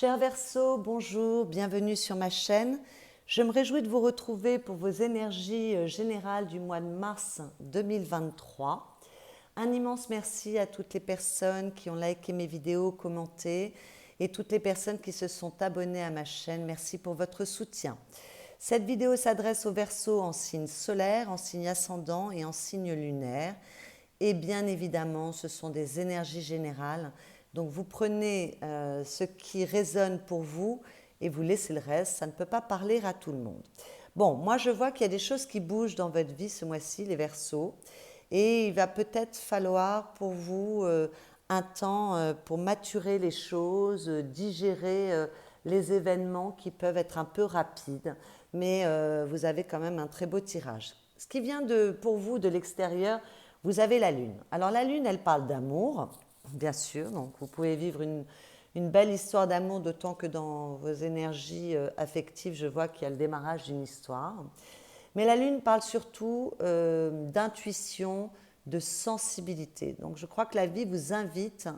Chers Verseaux, bonjour, bienvenue sur ma chaîne. Je me réjouis de vous retrouver pour vos énergies générales du mois de mars 2023. Un immense merci à toutes les personnes qui ont liké mes vidéos, commenté et toutes les personnes qui se sont abonnées à ma chaîne. Merci pour votre soutien. Cette vidéo s'adresse aux Verseaux en signe solaire, en signe ascendant et en signe lunaire. Et bien évidemment, ce sont des énergies générales. Donc vous prenez ce qui résonne pour vous et vous laissez le reste. Ça ne peut pas parler à tout le monde. Bon, moi je vois qu'il y a des choses qui bougent dans votre vie ce mois-ci, les Verseaux. Et il va peut-être falloir pour vous un temps pour maturer les choses, digérer les événements qui peuvent être un peu rapides. Mais vous avez quand même un très beau tirage. Ce qui vient pour vous de l'extérieur, vous avez la Lune. Alors la Lune, elle parle d'amour, bien sûr. Donc vous pouvez vivre une belle histoire d'amour, d'autant que dans vos énergies affectives, je vois qu'il y a le démarrage d'une histoire. Mais la Lune parle surtout d'intuition, de sensibilité. Donc je crois que la vie vous invite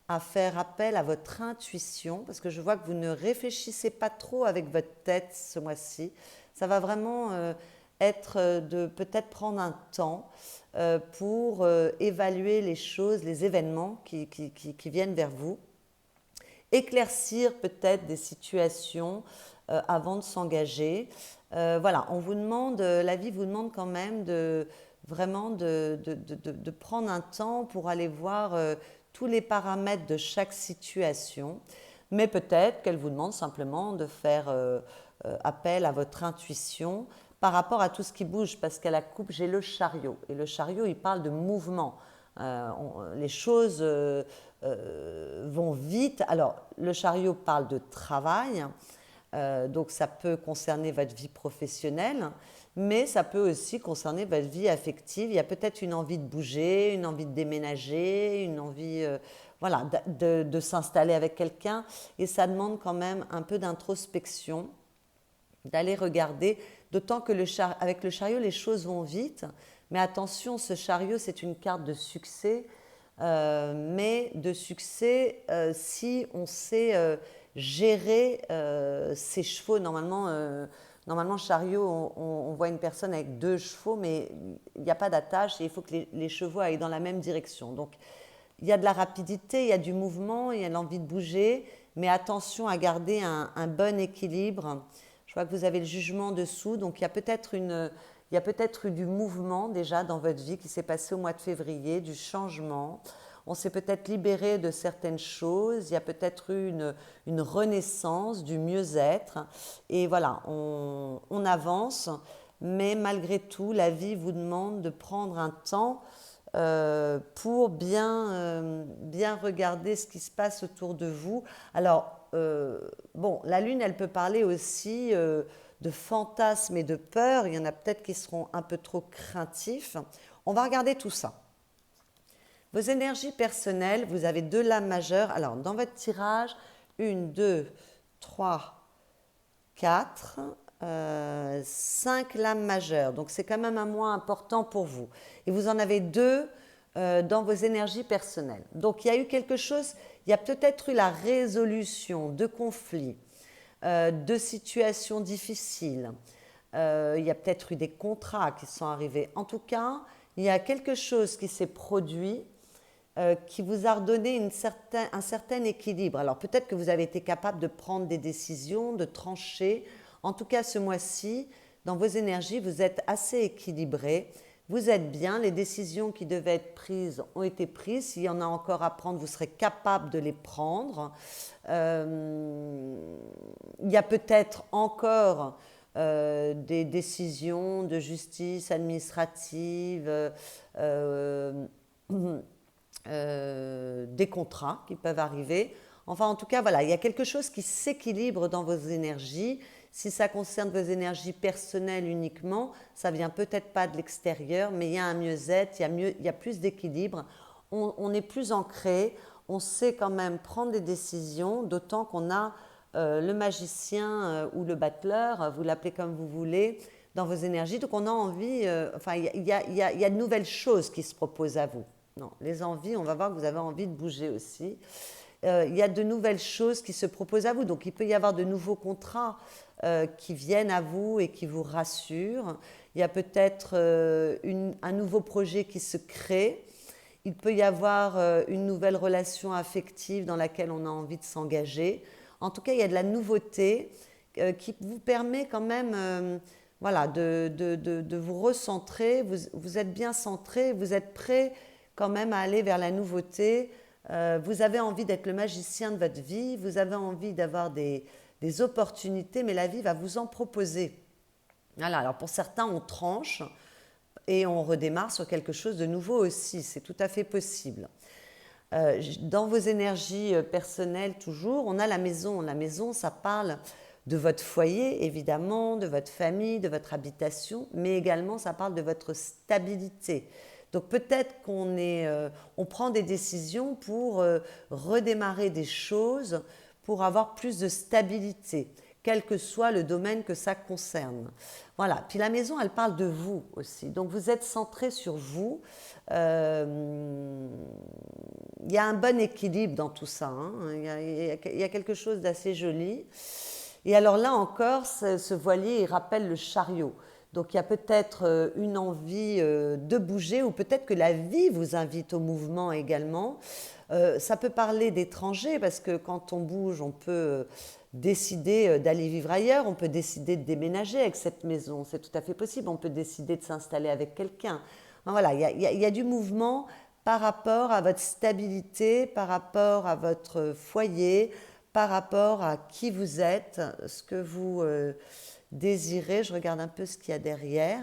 à faire appel à votre intuition, parce que je vois que vous ne réfléchissez pas trop avec votre tête ce mois-ci. Ça va vraiment être de peut-être prendre un temps pour évaluer les choses, les événements qui viennent vers vous, éclaircir peut-être des situations avant de s'engager. Voilà, on vous demande, la vie vous demande quand même vraiment de prendre un temps pour aller voir tous les paramètres de chaque situation, mais peut-être qu'elle vous demande simplement de faire appel à votre intuition par rapport à tout ce qui bouge, parce qu'à la coupe, j'ai le chariot, et le chariot, il parle de mouvement. Les choses vont vite. Alors, le chariot parle de travail, donc ça peut concerner votre vie professionnelle, mais ça peut aussi concerner votre vie affective. Il y a peut-être une envie de bouger, une envie de déménager, une envie voilà, de s'installer avec quelqu'un, et ça demande quand même un peu d'introspection, d'aller regarder, d'autant que avec le chariot, les choses vont vite. Mais attention, ce chariot, c'est une carte de succès, mais de succès si on sait gérer ses chevaux. Normalement, chariot, on voit une personne avec 2 chevaux, mais il n'y a pas d'attache et il faut que les chevaux aillent dans la même direction. Donc, il y a de la rapidité, il y a du mouvement, il y a l'envie de bouger, mais attention à garder un bon équilibre. Je vois que vous avez le jugement dessous, donc il y a peut-être eu du mouvement déjà dans votre vie qui s'est passé au mois de février, du changement. On s'est peut-être libéré de certaines choses, il y a peut-être eu une renaissance, du mieux-être. Et voilà, on avance, mais malgré tout, la vie vous demande de prendre un temps pour bien regarder ce qui se passe autour de vous. Alors, bon, la Lune, elle peut parler aussi de fantasmes et de peurs. Il y en a peut-être qui seront un peu trop craintifs. On va regarder tout ça. Vos énergies personnelles, vous avez 2 lames majeures. Alors, dans votre tirage, 1, 2, 3, 4, 5 lames majeures. Donc, c'est quand même un mois important pour vous. Et vous en avez 2 dans vos énergies personnelles. Donc, il y a eu quelque chose, il y a peut-être eu la résolution de conflits, de situations difficiles. Il y a peut-être eu des contrats qui sont arrivés. En tout cas, il y a quelque chose qui s'est produit qui vous a redonné un certain équilibre. Alors peut-être que vous avez été capable de prendre des décisions, de trancher. En tout cas, ce mois-ci, dans vos énergies, vous êtes assez équilibré. Vous êtes bien, les décisions qui devaient être prises ont été prises. S'il y en a encore à prendre, vous serez capable de les prendre. Il y a peut-être encore des décisions de justice administrative, des contrats qui peuvent arriver. Enfin, en tout cas, voilà, il y a quelque chose qui s'équilibre dans vos énergies. Si ça concerne vos énergies personnelles uniquement, ça vient peut-être pas de l'extérieur, mais il y a un mieux-être, il y a plus d'équilibre. On est plus ancré, on sait quand même prendre des décisions, d'autant qu'on a le magicien ou le battleur, vous l'appelez comme vous voulez, dans vos énergies. Donc on a envie, enfin il y a de nouvelles choses qui se proposent à vous. Non, les envies, on va voir que vous avez envie de bouger aussi. il y a de nouvelles choses qui se proposent à vous. Donc il peut y avoir de nouveaux contrats qui viennent à vous et qui vous rassurent. Il y a peut-être un nouveau projet qui se crée. Il peut y avoir une nouvelle relation affective dans laquelle on a envie de s'engager. En tout cas, il y a de la nouveauté qui vous permet quand même voilà, de vous recentrer. Vous êtes bien centré, vous êtes prêt quand même à aller vers la nouveauté. Vous avez envie d'être le magicien de votre vie, vous avez envie d'avoir des opportunités, mais la vie va vous en proposer. Voilà, alors pour certains, on tranche et on redémarre sur quelque chose de nouveau aussi, c'est tout à fait possible. Dans vos énergies personnelles toujours, on a la maison. La maison, ça parle de votre foyer, évidemment, de votre famille, de votre habitation, mais également ça parle de votre stabilité. Donc peut-être on prend des décisions pour redémarrer des choses, pour avoir plus de stabilité, quel que soit le domaine que ça concerne. Voilà. Puis la maison, elle parle de vous aussi. Donc vous êtes centré sur vous. Il y a un bon équilibre dans tout ça. Hein. Il y a quelque chose d'assez joli. Et alors là encore, ce voilier, il rappelle le chariot. Donc il y a peut-être une envie de bouger ou peut-être que la vie vous invite au mouvement également. Ça peut parler d'étrangers parce que quand on bouge, on peut décider d'aller vivre ailleurs, on peut décider de déménager avec cette maison, c'est tout à fait possible, on peut décider de s'installer avec quelqu'un. Voilà, il y a du mouvement par rapport à votre stabilité, par rapport à votre foyer, par rapport à qui vous êtes, ce que vous désirez. Je regarde un peu ce qu'il y a derrière.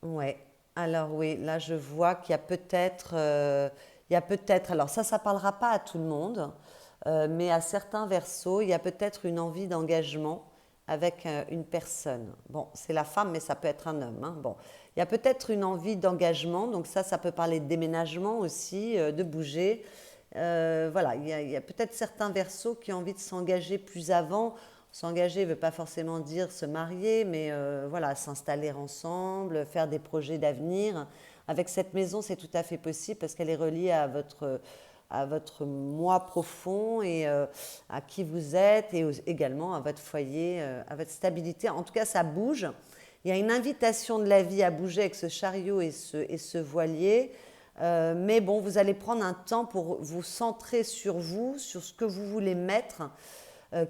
Ouais. Alors oui, là je vois qu'il y a peut-être, alors ça parlera pas à tout le monde, mais à certains versos, il y a peut-être une envie d'engagement avec une personne. Bon, c'est la femme, mais ça peut être un homme. Hein. Bon, il y a peut-être une envie d'engagement, donc ça peut parler de déménagement aussi, de bouger. Voilà, il y a peut-être certains versos qui ont envie de s'engager plus avant. S'engager ne veut pas forcément dire se marier, mais voilà, s'installer ensemble, faire des projets d'avenir. Avec cette maison, c'est tout à fait possible parce qu'elle est reliée à votre moi profond et à qui vous êtes et également à votre foyer, à votre stabilité. En tout cas, ça bouge. Il y a une invitation de la vie à bouger avec ce chariot et ce voilier. Mais bon, vous allez prendre un temps pour vous centrer sur vous, sur ce que vous voulez mettre.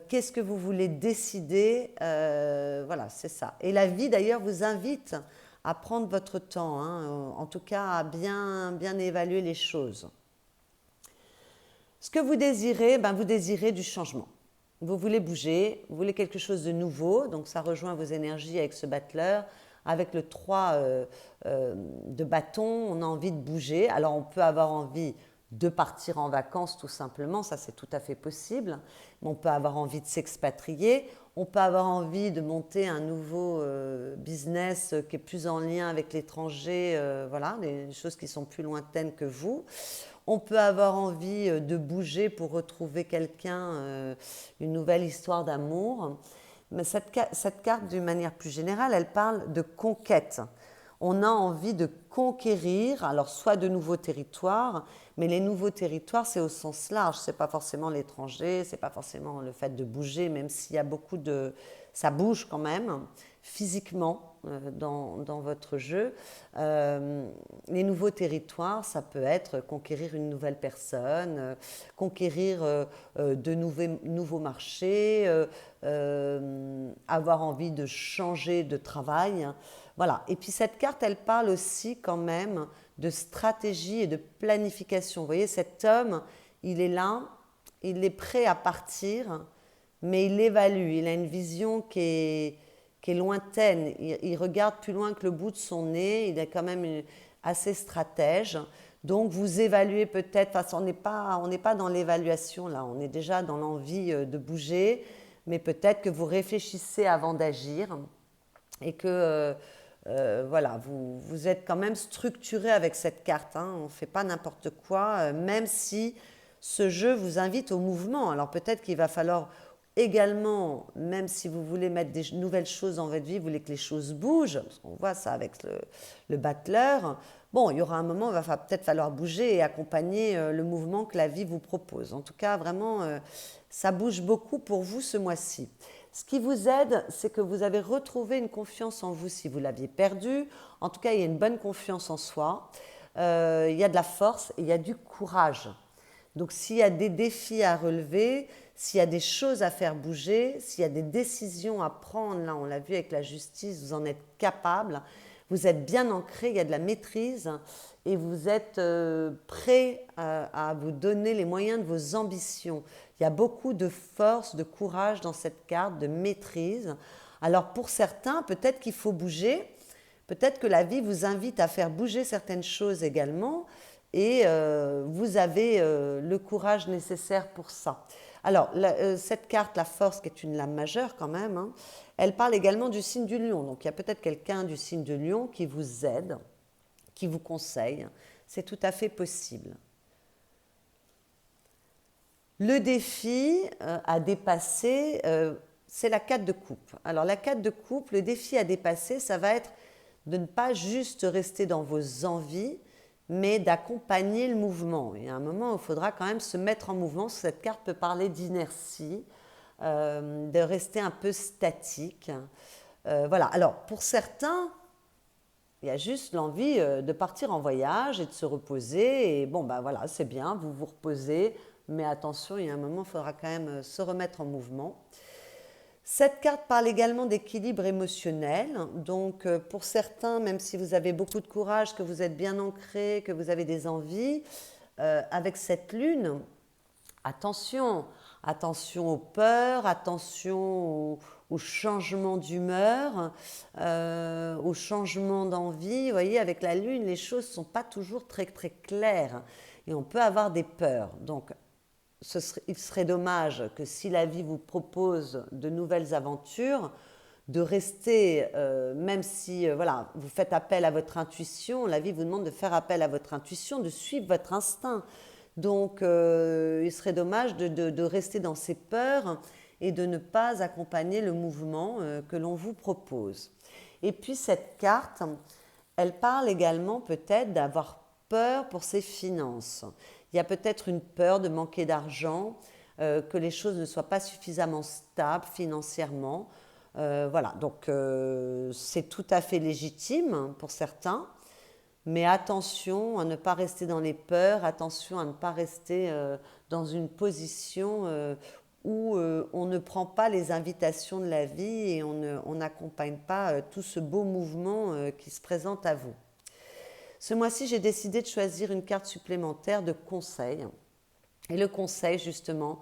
Qu'est-ce que vous voulez décider, voilà, c'est ça. Et la vie, d'ailleurs, vous invite à prendre votre temps, hein, en tout cas à bien évaluer les choses. Ce que vous désirez, vous désirez du changement. Vous voulez bouger, vous voulez quelque chose de nouveau, donc ça rejoint vos énergies avec ce battleur. Avec le 3 de bâton, on a envie de bouger. Alors on peut avoir envie de partir en vacances tout simplement, ça c'est tout à fait possible. Mais on peut avoir envie de s'expatrier, on peut avoir envie de monter un nouveau business qui est plus en lien avec l'étranger, voilà, des choses qui sont plus lointaines que vous. On peut avoir envie de bouger pour retrouver quelqu'un, une nouvelle histoire d'amour. Mais cette carte, d'une manière plus générale, elle parle de conquête. On a envie de conquérir, alors soit de nouveaux territoires, mais les nouveaux territoires, c'est au sens large. C'est pas forcément l'étranger, c'est pas forcément le fait de bouger, même s'il y a beaucoup de... Ça bouge quand même, physiquement, dans votre jeu. Les nouveaux territoires, ça peut être conquérir une nouvelle personne, conquérir de nouveaux marchés, avoir envie de changer de travail. Voilà. Et puis cette carte, elle parle aussi quand même de stratégie et de planification. Vous voyez, cet homme, il est là, il est prêt à partir, mais il évalue, il a une vision qui est lointaine. Il regarde plus loin que le bout de son nez, il est quand même assez stratège. Donc vous évaluez peut-être, on n'est pas dans l'évaluation là, on est déjà dans l'envie de bouger, mais peut-être que vous réfléchissez avant d'agir et que voilà, vous êtes quand même structuré avec cette carte. Hein, on ne fait pas n'importe quoi, même si ce jeu vous invite au mouvement. Alors peut-être qu'il va falloir également, même si vous voulez mettre des nouvelles choses dans votre vie, vous voulez que les choses bougent, parce qu'on voit ça avec le battleur, bon, il y aura un moment où il va peut-être falloir bouger et accompagner le mouvement que la vie vous propose. En tout cas, vraiment, ça bouge beaucoup pour vous ce mois-ci. Ce qui vous aide, c'est que vous avez retrouvé une confiance en vous si vous l'aviez perdue. En tout cas, il y a une bonne confiance en soi. Il y a de la force et il y a du courage. Donc s'il y a des défis à relever, s'il y a des choses à faire bouger, s'il y a des décisions à prendre, là on l'a vu avec la justice, vous en êtes capable, vous êtes bien ancré, il y a de la maîtrise et vous êtes prêt à vous donner les moyens de vos ambitions. Il y a beaucoup de force, de courage dans cette carte, de maîtrise. Alors pour certains, peut-être qu'il faut bouger, peut-être que la vie vous invite à faire bouger certaines choses également et vous avez le courage nécessaire pour ça. Alors, cette carte, la force, qui est une lame majeure quand même, hein, elle parle également du signe du lion. Donc, il y a peut-être quelqu'un du signe de lion qui vous aide, qui vous conseille. C'est tout à fait possible. Le défi à dépasser, c'est la 4 de coupe. Alors, la 4 de coupe, le défi à dépasser, ça va être de ne pas juste rester dans vos envies, mais d'accompagner le mouvement. Il y a un moment où il faudra quand même se mettre en mouvement. Cette carte peut parler d'inertie, de rester un peu statique. Voilà. Alors, pour certains, il y a juste l'envie de partir en voyage et de se reposer. Et bon, ben voilà, c'est bien, vous vous reposez. Mais attention, il y a un moment, il faudra quand même se remettre en mouvement. Cette carte parle également d'équilibre émotionnel. Donc pour certains, même si vous avez beaucoup de courage, que vous êtes bien ancré, que vous avez des envies, avec cette lune, attention, attention aux peurs, attention aux changements d'humeur, aux changements d'envie. Vous voyez, avec la lune, les choses ne sont pas toujours très très claires et on peut avoir des peurs. Donc il serait dommage que si la vie vous propose de nouvelles aventures, de rester, même si voilà, vous faites appel à votre intuition, la vie vous demande de faire appel à votre intuition, de suivre votre instinct. Donc il serait dommage de rester dans ces peurs et de ne pas accompagner le mouvement que l'on vous propose. Et puis cette carte, elle parle également peut-être d'avoir peur pour ses finances. Il y a peut-être une peur de manquer d'argent, que les choses ne soient pas suffisamment stables financièrement. Voilà, donc c'est tout à fait légitime pour certains, mais attention à ne pas rester dans les peurs, attention à ne pas rester dans une position où on ne prend pas les invitations de la vie et on n'accompagne pas tout ce beau mouvement qui se présente à vous. Ce mois-ci, j'ai décidé de choisir une carte supplémentaire de conseil. Et le conseil, justement,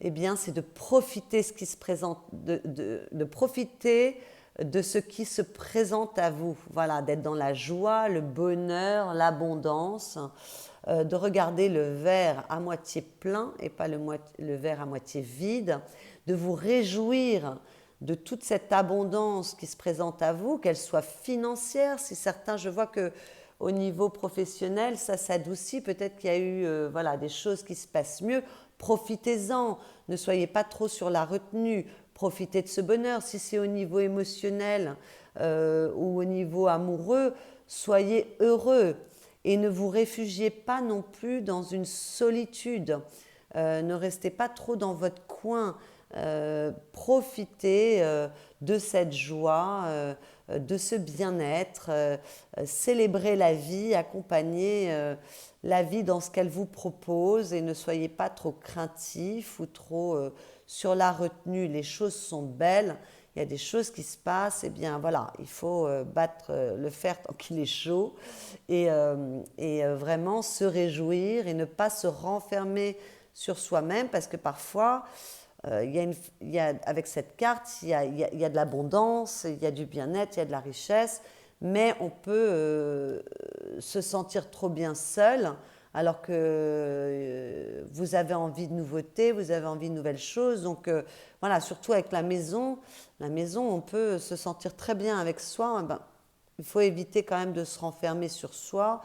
eh bien, c'est de profiter ce qui se présente, de profiter de ce qui se présente à vous. Voilà, d'être dans la joie, le bonheur, l'abondance, de regarder le verre à moitié plein et pas le verre à moitié vide, de vous réjouir de toute cette abondance qui se présente à vous, qu'elle soit financière. Si certains, je vois que au niveau professionnel, ça s'adoucit. Peut-être qu'il y a eu voilà, des choses qui se passent mieux. Profitez-en. Ne soyez pas trop sur la retenue. Profitez de ce bonheur. Si c'est au niveau émotionnel ou au niveau amoureux, soyez heureux. Et ne vous réfugiez pas non plus dans une solitude. Ne restez pas trop dans votre coin. Profitez de cette joie, de ce bien-être, célébrez la vie, accompagnez la vie dans ce qu'elle vous propose et ne soyez pas trop craintif ou trop sur la retenue. Les choses sont belles, il y a des choses qui se passent, et bien voilà, il faut battre le fer tant qu'il est chaud et vraiment se réjouir et ne pas se renfermer sur soi-même parce que parfois avec cette carte, il y a de l'abondance, il y a du bien-être, il y a de la richesse, mais on peut se sentir trop bien seul alors que vous avez envie de nouveautés, vous avez envie de nouvelles choses. Donc voilà, surtout avec la maison, on peut se sentir très bien avec soi. Ben, il faut éviter quand même de se renfermer sur soi,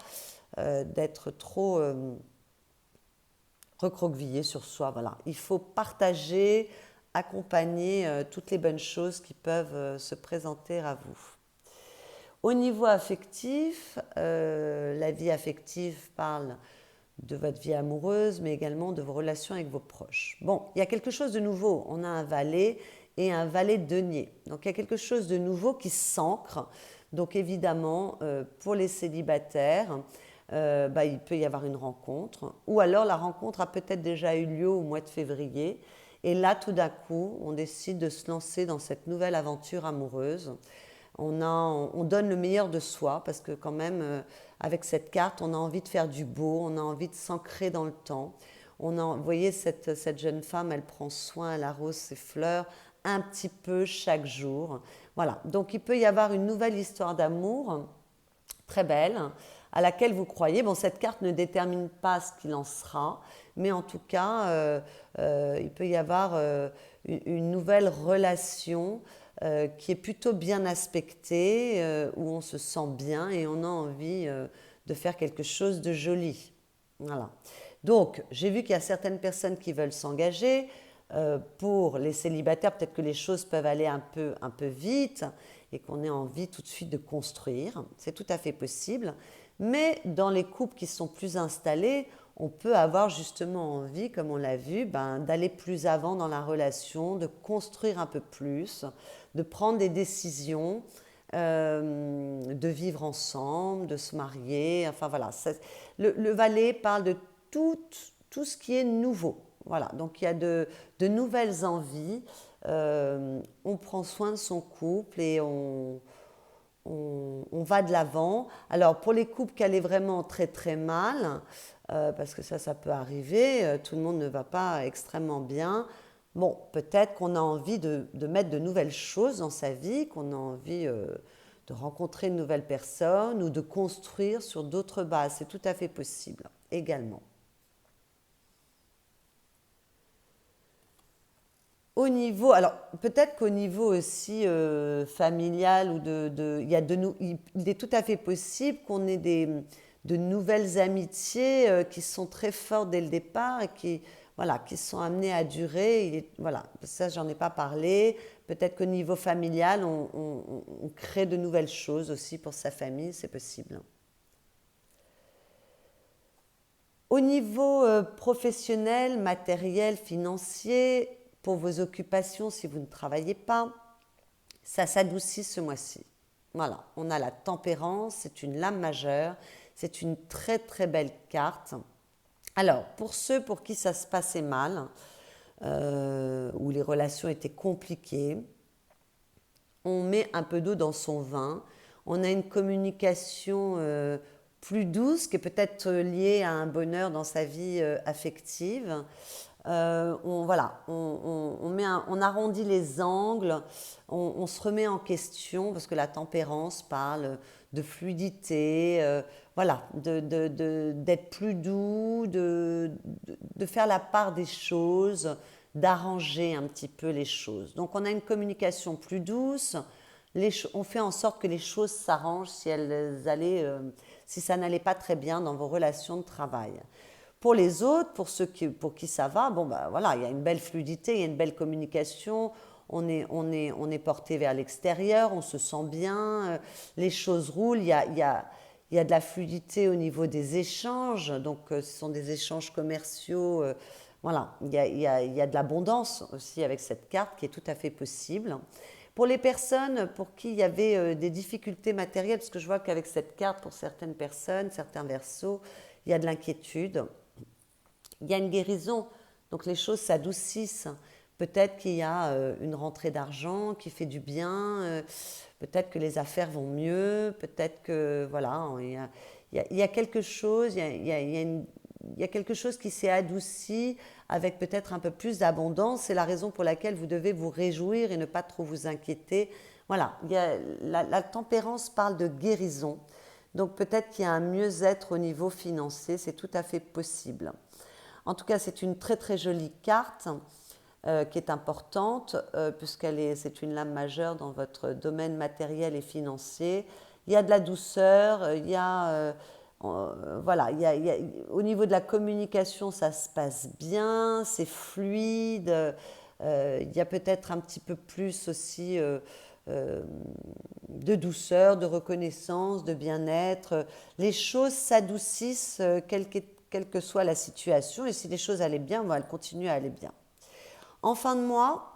d'être trop recroquevillé sur soi. Voilà. Il faut partager accompagner toutes les bonnes choses qui peuvent se présenter à vous. Au niveau affectif, la vie affective parle de votre vie amoureuse, mais également de vos relations avec vos proches. Bon, il y a quelque chose de nouveau. On a un valet et un valet de denier. Donc, il y a quelque chose de nouveau qui s'ancre. Donc, évidemment, pour les célibataires, il peut y avoir une rencontre. Ou alors, la rencontre a peut-être déjà eu lieu au mois de février. Et là, tout d'un coup, on décide de se lancer dans cette nouvelle aventure amoureuse. On donne le meilleur de soi parce que quand même, avec cette carte, on a envie de faire du beau, on a envie de s'ancrer dans le temps. Vous voyez, cette jeune femme, elle prend soin, elle arrose ses fleurs un petit peu chaque jour. Voilà, donc il peut y avoir une nouvelle histoire d'amour très belle à laquelle vous croyez. Bon, cette carte ne détermine pas ce qu'il en sera, mais en tout cas, il peut y avoir une nouvelle relation qui est plutôt bien aspectée, où on se sent bien et on a envie de faire quelque chose de joli. Voilà. Donc, j'ai vu qu'il y a certaines personnes qui veulent s'engager. Pour les célibataires, peut-être que les choses peuvent aller un peu vite et qu'on ait envie tout de suite de construire. C'est tout à fait possible. Mais dans les couples qui sont plus installés, on peut avoir justement envie, comme on l'a vu, d'aller plus avant dans la relation, de construire un peu plus, de prendre des décisions, de vivre ensemble, de se marier. Enfin voilà, le valet parle de tout ce qui est nouveau. Voilà, donc il y a de nouvelles envies. On prend soin de son couple et on va de l'avant. Alors pour les couples qui allaient vraiment très très mal, parce que ça peut arriver, tout le monde ne va pas extrêmement bien. Bon, peut-être qu'on a envie de mettre de nouvelles choses dans sa vie, qu'on a envie de rencontrer une nouvelle personne ou de construire sur d'autres bases. C'est tout à fait possible également. Au niveau, alors peut-être qu'au niveau aussi familial ou il est tout à fait possible qu'on ait de nouvelles amitiés qui sont très fortes dès le départ et qui sont amenées à durer. Voilà, ça j'en ai pas parlé. Peut-être qu'au niveau familial, on crée de nouvelles choses aussi pour sa famille, c'est possible. Au niveau professionnel, matériel, financier, pour vos occupations, si vous ne travaillez pas, ça s'adoucit ce mois-ci. Voilà, on a la tempérance, c'est une lame majeure, c'est une très très belle carte. Alors, pour ceux pour qui ça se passait mal, où les relations étaient compliquées, on met un peu d'eau dans son vin, on a une communication plus douce, qui est peut-être liée à un bonheur dans sa vie affective. On arrondit les angles, on se remet en question parce que la tempérance parle de fluidité, d'être plus doux, de faire la part des choses, d'arranger un petit peu les choses. Donc on a une communication plus douce, on fait en sorte que les choses s'arrangent si ça n'allait pas très bien dans vos relations de travail. Pour les autres, pour qui ça va, il y a une belle fluidité, il y a une belle communication, on est porté vers l'extérieur, on se sent bien, les choses roulent, il y a de la fluidité au niveau des échanges, donc ce sont des échanges commerciaux, il y a de l'abondance aussi avec cette carte qui est tout à fait possible. Pour les personnes pour qui il y avait des difficultés matérielles, parce que je vois qu'avec cette carte, pour certaines personnes, certains verseaux, il y a de l'inquiétude. Il y a une guérison, donc les choses s'adoucissent. Peut-être qu'il y a une rentrée d'argent qui fait du bien, peut-être que les affaires vont mieux, peut-être que il y a quelque chose, il y a quelque chose qui s'est adouci avec peut-être un peu plus d'abondance. C'est la raison pour laquelle vous devez vous réjouir et ne pas trop vous inquiéter. Voilà, la tempérance parle de guérison, donc peut-être qu'il y a un mieux-être au niveau financier, c'est tout à fait possible. En tout cas, c'est une très très jolie carte qui est importante c'est une lame majeure dans votre domaine matériel et financier. Il y a de la douceur, au niveau de la communication, ça se passe bien, c'est fluide. Il y a peut-être un petit peu plus aussi de douceur, de reconnaissance, de bien-être. Les choses s'adoucissent quelle que soit la situation. Et si les choses allaient bien, elles continuent à aller bien. En fin de mois,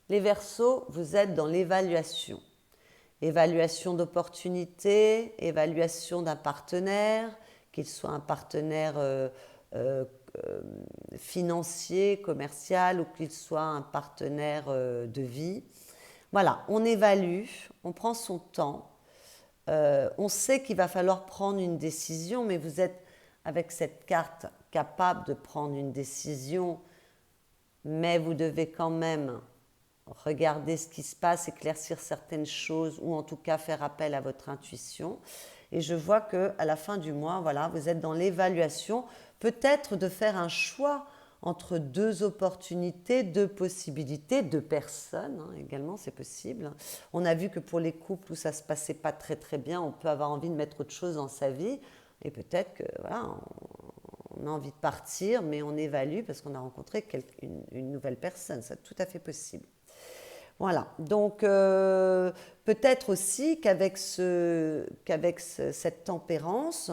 les Verseaux, vous êtes dans l'évaluation. Évaluation d'opportunités, évaluation d'un partenaire, qu'il soit un partenaire euh, financier, commercial ou qu'il soit un partenaire de vie. Voilà, on évalue, on prend son temps, on sait qu'il va falloir prendre une décision, mais vous êtes avec cette carte capable de prendre une décision, mais vous devez quand même regarder ce qui se passe, éclaircir certaines choses ou en tout cas faire appel à votre intuition. Et je vois qu'à la fin du mois, voilà, vous êtes dans l'évaluation, peut-être de faire un choix entre deux opportunités, deux possibilités, deux personnes également, c'est possible. On a vu que pour les couples où ça ne se passait pas très très bien, on peut avoir envie de mettre autre chose dans sa vie et peut-être que voilà, on a envie de partir, mais on évalue parce qu'on a rencontré une nouvelle personne, c'est tout à fait possible. Voilà, donc peut-être aussi qu'avec cette tempérance,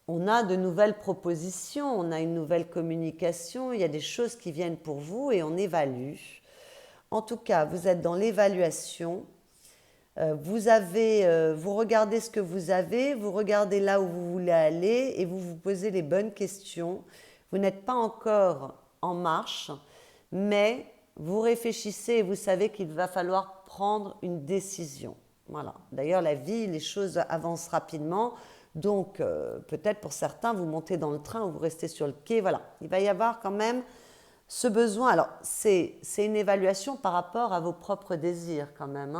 on a de nouvelles propositions, on a une nouvelle communication, il y a des choses qui viennent pour vous et on évalue. En tout cas, vous êtes dans l'évaluation, vous regardez ce que vous avez, vous regardez là où vous voulez aller et vous vous posez les bonnes questions. Vous n'êtes pas encore en marche, mais vous réfléchissez et vous savez qu'il va falloir prendre une décision. Voilà. D'ailleurs, la vie, les choses avancent rapidement. Donc, peut-être pour certains, vous montez dans le train ou vous restez sur le quai. Voilà. Il va y avoir quand même ce besoin. Alors, c'est une évaluation par rapport à vos propres désirs quand même.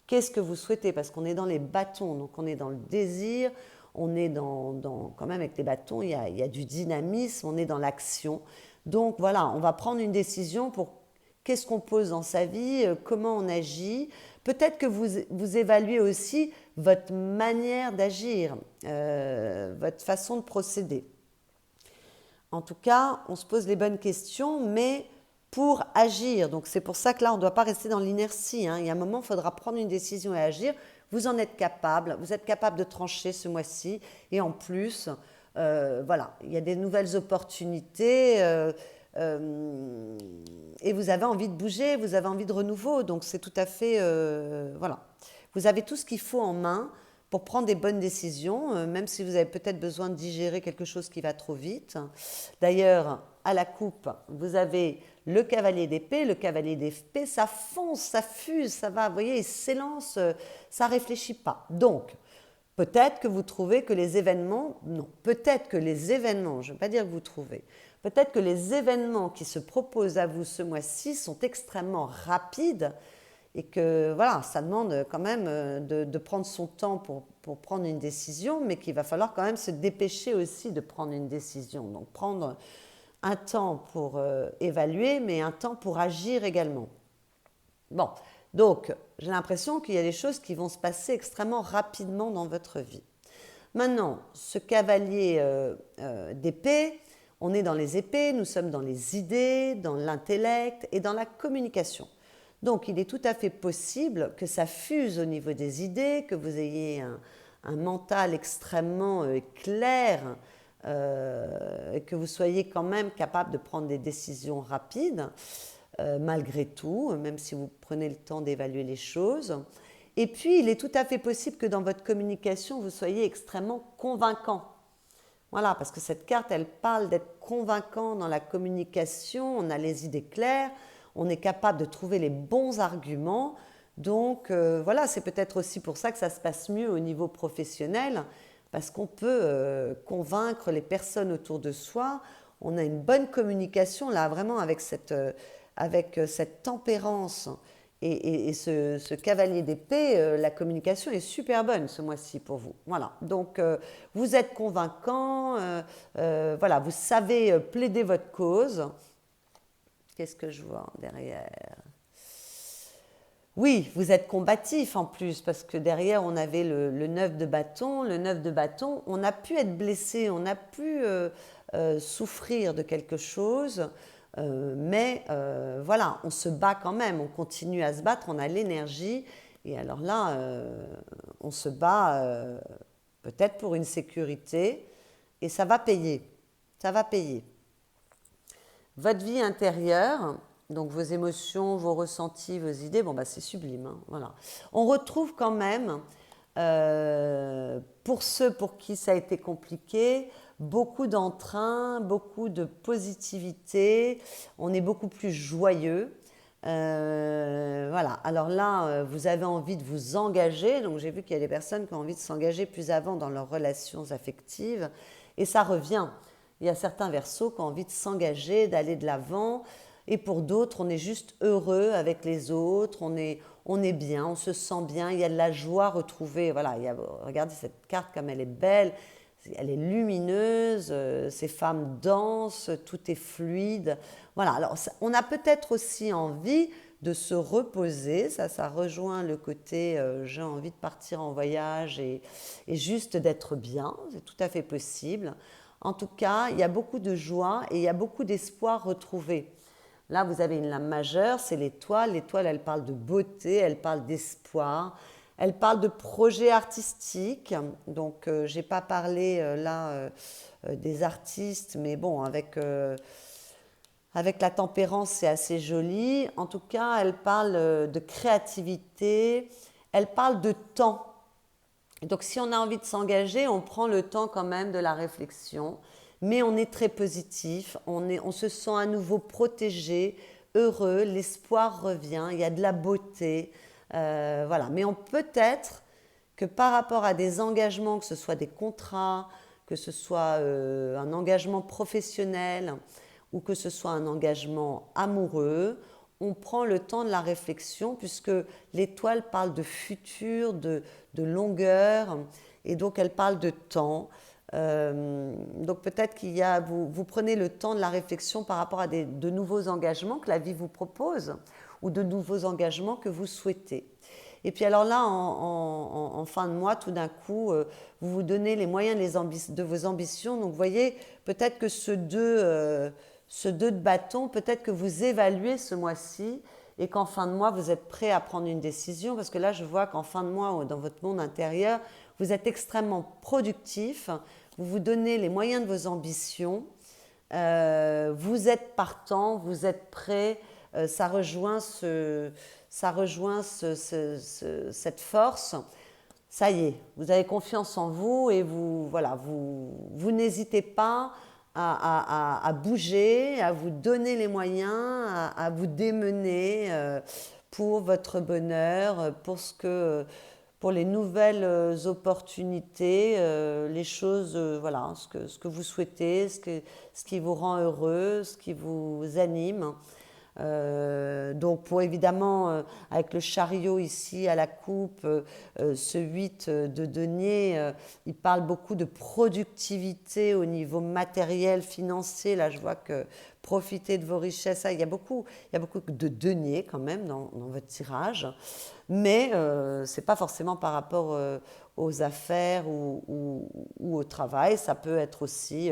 Qu'est-ce que vous souhaitez? Parce qu'on est dans les bâtons, donc on est dans le désir, on est quand même avec les bâtons, il y a du dynamisme, on est dans l'action. Donc voilà, on va prendre une décision pour qu'est-ce qu'on pose dans sa vie, comment on agit. Peut-être que vous évaluez aussi votre manière d'agir, votre façon de procéder. En tout cas, on se pose les bonnes questions, mais pour agir. Donc c'est pour ça que là, on ne doit pas rester dans l'inertie. Il y a un moment, il faudra prendre une décision et agir. Vous en êtes capable, vous êtes capable de trancher ce mois-ci. Et en plus, voilà, il y a des nouvelles opportunités. Et vous avez envie de bouger, vous avez envie de renouveau. Donc c'est tout à fait... voilà. Vous avez tout ce qu'il faut en main pour prendre des bonnes décisions, même si vous avez peut-être besoin de digérer quelque chose qui va trop vite. D'ailleurs, à la coupe, vous avez le cavalier d'épée. Le cavalier d'épée, ça fonce, ça fuse, ça va, vous voyez, il s'élance, ça ne réfléchit pas. Donc, peut-être que vous trouvez que les événements, non, peut-être que les événements, je ne veux pas dire que vous trouvez, peut-être que les événements qui se proposent à vous ce mois-ci sont extrêmement rapides et que voilà, ça demande quand même de prendre son temps pour prendre une décision, mais qu'il va falloir quand même se dépêcher aussi de prendre une décision. Donc prendre un temps pour évaluer, mais un temps pour agir également. Bon, donc j'ai l'impression qu'il y a des choses qui vont se passer extrêmement rapidement dans votre vie. Maintenant, ce cavalier d'épée, on est dans les épées, nous sommes dans les idées, dans l'intellect et dans la communication. Donc, il est tout à fait possible que ça fuse au niveau des idées, que vous ayez un mental extrêmement clair et que vous soyez quand même capable de prendre des décisions rapides, malgré tout, même si vous prenez le temps d'évaluer les choses. Et puis, il est tout à fait possible que dans votre communication, vous soyez extrêmement convaincant. Voilà, parce que cette carte, elle parle d'être convaincant dans la communication, on a les idées claires, on est capable de trouver les bons arguments. Donc voilà, c'est peut-être aussi pour ça que ça se passe mieux au niveau professionnel, parce qu'on peut convaincre les personnes autour de soi. On a une bonne communication là, vraiment avec cette tempérance et ce cavalier d'épée, la communication est super bonne ce mois-ci pour vous. Voilà, donc vous êtes convaincant, voilà, vous savez plaider votre cause. Qu'est-ce que je vois derrière? Oui, vous êtes combatif en plus, parce que derrière, on avait le 9 de bâton. Le 9 de bâton, on a pu être blessé, on a pu souffrir de quelque chose. Mais voilà, on se bat quand même, on continue à se battre, on a l'énergie. Et alors là, on se bat peut-être pour une sécurité et ça va payer. Ça va payer. Votre vie intérieure, donc vos émotions, vos ressentis, vos idées, bon bah c'est sublime, hein, voilà. On retrouve quand même, pour ceux pour qui ça a été compliqué, beaucoup d'entrain, beaucoup de positivité, on est beaucoup plus joyeux. Voilà, alors là, vous avez envie de vous engager, donc j'ai vu qu'il y a des personnes qui ont envie de s'engager plus avant dans leurs relations affectives, et ça revient. Il y a certains verseaux qui ont envie de s'engager, d'aller de l'avant, et pour d'autres, on est juste heureux avec les autres, on est bien, on se sent bien, il y a de la joie retrouvée. Voilà, regardez cette carte comme elle est belle, elle est lumineuse, ces femmes dansent, tout est fluide. Voilà, alors on a peut-être aussi envie de se reposer, ça rejoint le côté j'ai envie de partir en voyage et juste d'être bien, c'est tout à fait possible. En tout cas, il y a beaucoup de joie et il y a beaucoup d'espoir retrouvé. Là, vous avez une lame majeure, c'est l'étoile. L'étoile, elle parle de beauté, elle parle d'espoir, elle parle de projet artistique. Donc, je n'ai pas parlé des artistes, mais bon, avec la tempérance, c'est assez joli. En tout cas, elle parle de créativité, elle parle de temps. Donc si on a envie de s'engager, on prend le temps quand même de la réflexion, mais on est très positif, on se sent à nouveau protégé, heureux, l'espoir revient, il y a de la beauté, voilà. Mais on peut être que par rapport à des engagements, que ce soit des contrats, que ce soit un engagement professionnel ou que ce soit un engagement amoureux, on prend le temps de la réflexion puisque l'étoile parle de futur, de longueur et donc elle parle de temps. Donc peut-être qu'il y a, vous prenez le temps de la réflexion par rapport à de nouveaux engagements que la vie vous propose ou de nouveaux engagements que vous souhaitez. Et puis alors là, en fin de mois, tout d'un coup, vous vous donnez les moyens de vos ambitions. Donc vous voyez, peut-être que ce 2 de bâton, peut-être que vous évaluez ce mois-ci et qu'en fin de mois, vous êtes prêt à prendre une décision. Parce que là, je vois qu'en fin de mois, dans votre monde intérieur, vous êtes extrêmement productif. Vous vous donnez les moyens de vos ambitions. Vous êtes partant, vous êtes prêt. Ça rejoint cette force. Ça y est, vous avez confiance en vous et vous n'hésitez pas à bouger, à vous donner les moyens, à vous démener pour votre bonheur, pour les nouvelles opportunités, les choses, voilà, ce que vous souhaitez, ce qui vous rend heureux, ce qui vous anime. Donc pour évidemment avec le chariot ici à la coupe, ce 8 de denier, il parle beaucoup de productivité au niveau matériel, financier. Là je vois que profitez de vos richesses, il y a beaucoup de deniers quand même dans votre tirage, mais c'est pas forcément par rapport aux affaires ou au travail, ça peut être aussi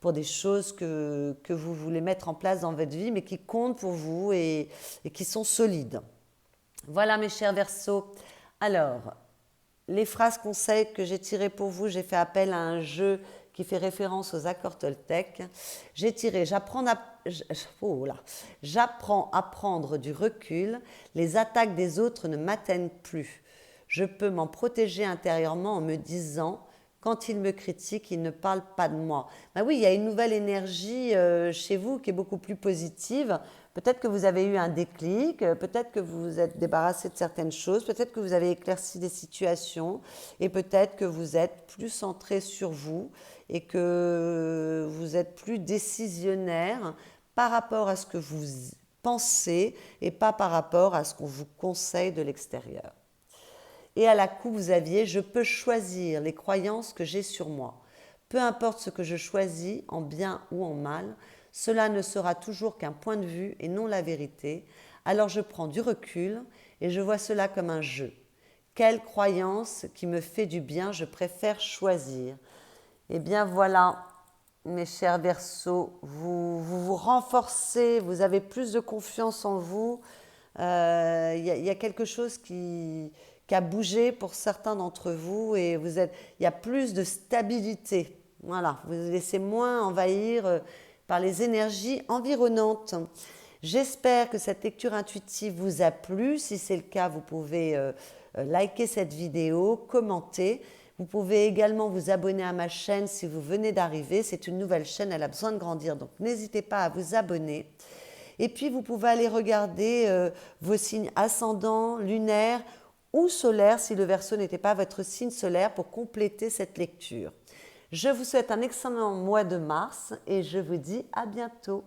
pour des choses que vous voulez mettre en place dans votre vie, mais qui comptent pour vous et qui sont solides. Voilà mes chers Verseaux. Alors, les phrases conseils que j'ai tirées pour vous, j'ai fait appel à un jeu qui fait référence aux accords Toltec. J'ai tiré, j'apprends à prendre du recul, les attaques des autres ne m'atteignent plus. Je peux m'en protéger intérieurement en me disant quand ils me critiquent, ils ne parlent pas de moi. Ben oui, il y a une nouvelle énergie chez vous qui est beaucoup plus positive. Peut-être que vous avez eu un déclic, peut-être que vous vous êtes débarrassé de certaines choses, peut-être que vous avez éclairci des situations et peut-être que vous êtes plus centré sur vous et que vous êtes plus décisionnaire par rapport à ce que vous pensez et pas par rapport à ce qu'on vous conseille de l'extérieur. Et à la coupe, vous aviez « Je peux choisir les croyances que j'ai sur moi. Peu importe ce que je choisis, en bien ou en mal, cela ne sera toujours qu'un point de vue et non la vérité. Alors je prends du recul et je vois cela comme un jeu. Quelle croyance qui me fait du bien je préfère choisir ?» Eh bien voilà, mes chers Verseaux. Vous renforcez, vous avez plus de confiance en vous. Y a quelque chose qui a bougé pour certains d'entre vous et il y a plus de stabilité. Voilà, vous vous laissez moins envahir par les énergies environnantes. J'espère que cette lecture intuitive vous a plu. Si c'est le cas, vous pouvez liker cette vidéo, commenter. Vous pouvez également vous abonner à ma chaîne si vous venez d'arriver. C'est une nouvelle chaîne, elle a besoin de grandir, donc n'hésitez pas à vous abonner. Et puis vous pouvez aller regarder vos signes ascendants, lunaires ou solaires si le Verseau n'était pas votre signe solaire pour compléter cette lecture. Je vous souhaite un excellent mois de mars et je vous dis à bientôt.